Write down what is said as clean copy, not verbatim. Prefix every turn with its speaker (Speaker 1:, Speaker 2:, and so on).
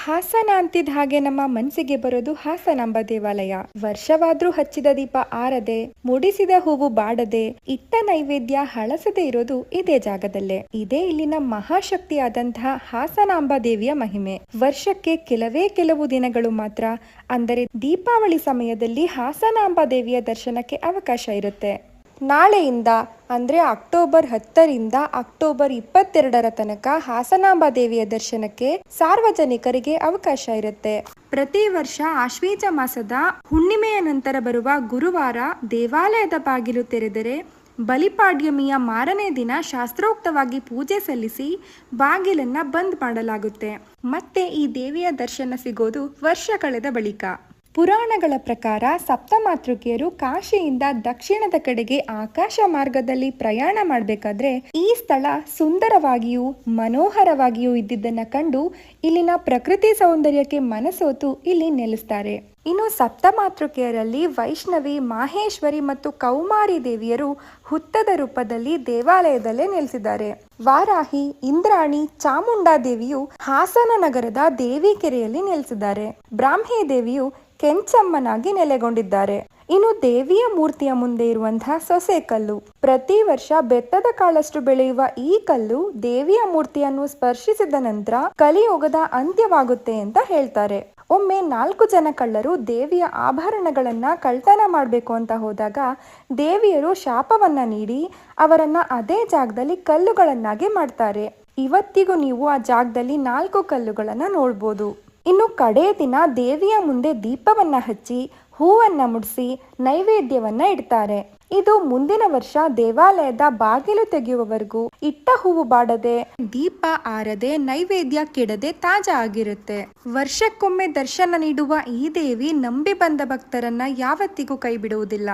Speaker 1: ಹಾಸನ ಅಂತಿದ್ದ ಹಾಗೆ ನಮ್ಮ ಮನಸ್ಸಿಗೆ ಬರೋದು ಹಾಸನಾಂಬ ದೇವಾಲಯ. ವರ್ಷವಾದ್ರೂ ಹಚ್ಚಿದ ದೀಪ ಆರದೆ, ಮುಡಿಸಿದ ಹೂವು ಬಾಡದೆ, ಇಟ್ಟ ನೈವೇದ್ಯ ಹಳಸದೆ ಇರೋದು ಇದೇ ಜಾಗದಲ್ಲೇ. ಇದೇ ಇಲ್ಲಿನ ಮಹಾಶಕ್ತಿಯಾದಂತಹ ಹಾಸನಾಂಬ ದೇವಿಯ ಮಹಿಮೆ. ವರ್ಷಕ್ಕೆ ಕೆಲವು ದಿನಗಳು ಮಾತ್ರ, ಅಂದರೆ ದೀಪಾವಳಿ ಸಮಯದಲ್ಲಿ ಹಾಸನಾಂಬ ದೇವಿಯ ದರ್ಶನಕ್ಕೆ ಅವಕಾಶ ಇರುತ್ತೆ. ನಾಳೆಯಿಂದ ಅಂದರೆ ಅಕ್ಟೋಬರ್ 10ರಿಂದ ಅಕ್ಟೋಬರ್ 22ರ ತನಕ ಹಾಸನಾಂಬ ದೇವಿಯ ದರ್ಶನಕ್ಕೆ ಸಾರ್ವಜನಿಕರಿಗೆ ಅವಕಾಶ ಇರುತ್ತೆ. ಪ್ರತಿ ವರ್ಷ ಆಶ್ವೀಜ ಮಾಸದ ಹುಣ್ಣಿಮೆಯ ನಂತರ ಬರುವ ಗುರುವಾರ ದೇವಾಲಯದ ಬಾಗಿಲು ತೆರೆದರೆ ಬಲಿಪಾಡ್ಯಮಿಯ ಮಾರನೇ ದಿನ ಶಾಸ್ತ್ರೋಕ್ತವಾಗಿ ಪೂಜೆ ಸಲ್ಲಿಸಿ ಬಾಗಿಲನ್ನ ಬಂದ್ ಮಾಡಲಾಗುತ್ತೆ. ಮತ್ತೆ ಈ ದೇವಿಯ ದರ್ಶನ ಸಿಗೋದು ವರ್ಷ ಕಳೆದ ಬಳಿಕ. ಪುರಾಣಗಳ ಪ್ರಕಾರ ಸಪ್ತಮಾತೃಕೆಯರು ಕಾಶಿಯಿಂದ ದಕ್ಷಿಣದ ಕಡೆಗೆ ಆಕಾಶ ಮಾರ್ಗದಲ್ಲಿ ಪ್ರಯಾಣ ಮಾಡಬೇಕಾದ್ರೆ ಈ ಸ್ಥಳ ಸುಂದರವಾಗಿಯೂ ಮನೋಹರವಾಗಿಯೂ ಇದ್ದಿದ್ದನ್ನ ಕಂಡು ಇಲ್ಲಿನ ಪ್ರಕೃತಿ ಸೌಂದರ್ಯಕ್ಕೆ ಮನಸೋತು ಇಲ್ಲಿ ನೆಲೆಸ್ತಾರೆ. ಇನ್ನು ಸಪ್ತಮಾತೃಕೆಯರಲ್ಲಿ ವೈಷ್ಣವಿ, ಮಾಹೇಶ್ವರಿ ಮತ್ತು ಕೌಮಾರಿ ದೇವಿಯರು ಹುತ್ತದ ರೂಪದಲ್ಲಿ ದೇವಾಲಯದಲ್ಲೇ ನೆಲೆಸಿದ್ದಾರೆ. ವಾರಾಹಿ, ಇಂದ್ರಾಣಿ, ಚಾಮುಂಡಾ ದೇವಿಯು ಹಾಸನ ನಗರದ ದೇವಿಕೆರೆಯಲ್ಲಿ ನೆಲೆಸಿದ್ದಾರೆ. ಬ್ರಾಹ್ಮಿ ದೇವಿಯು ಕೆಂಚಮ್ಮನಾಗಿ ನೆಲೆಗೊಂಡಿದ್ದಾರೆ. ಇನ್ನು ದೇವಿಯ ಮೂರ್ತಿಯ ಮುಂದೆ ಇರುವಂತಹ ಸೊಸೆ ಕಲ್ಲು. ಪ್ರತಿ ವರ್ಷ ಬೆತ್ತದ ಕಾಳಷ್ಟು ಬೆಳೆಯುವ ಈ ಕಲ್ಲು ದೇವಿಯ ಮೂರ್ತಿಯನ್ನು ಸ್ಪರ್ಶಿಸಿದ ನಂತರ ಕಲಿಯುಗದ ಅಂತ್ಯವಾಗುತ್ತೆ ಅಂತ ಹೇಳ್ತಾರೆ. ಒಮ್ಮೆ 4 ಜನ ಕಳ್ಳರು ದೇವಿಯ ಆಭರಣಗಳನ್ನ ಕಳ್ತನ ಮಾಡಬೇಕು ಅಂತ ಹೋದಾಗ ದೇವಿಯರು ಶಾಪವನ್ನ ನೀಡಿ ಅವರನ್ನ ಅದೇ ಜಾಗದಲ್ಲಿ ಕಲ್ಲುಗಳನ್ನಾಗಿ ಮಾಡ್ತಾರೆ. ಇವತ್ತಿಗೂ ನೀವು ಆ ಜಾಗದಲ್ಲಿ 4 ಕಲ್ಲುಗಳನ್ನ ನೋಡ್ಬೋದು. ಇನ್ನು ಕಡೇ ದಿನ ದೇವಿಯ ಮುಂದೆ ದೀಪವನ್ನ ಹಚ್ಚಿ ಹೂವನ್ನ ಮುಡಿಸಿ ನೈವೇದ್ಯವನ್ನ ಇಡ್ತಾರೆ. ಇದು ಮುಂದಿನ ವರ್ಷ ದೇವಾಲಯದ ಬಾಗಿಲು ತೆಗೆಯುವವರೆಗೂ ಇಟ್ಟ ಹೂವು ಬಾಡದೆ, ದೀಪ ಆರದೆ, ನೈವೇದ್ಯ ಕೆಡದೆ ತಾಜಾ ಆಗಿರುತ್ತೆ. ವರ್ಷಕ್ಕೊಮ್ಮೆ ದರ್ಶನ ನೀಡುವ ಈ ದೇವಿ ನಂಬಿ ಬಂದ ಭಕ್ತರನ್ನ ಯಾವತ್ತಿಗೂ ಕೈ ಬಿಡುವುದಿಲ್ಲ.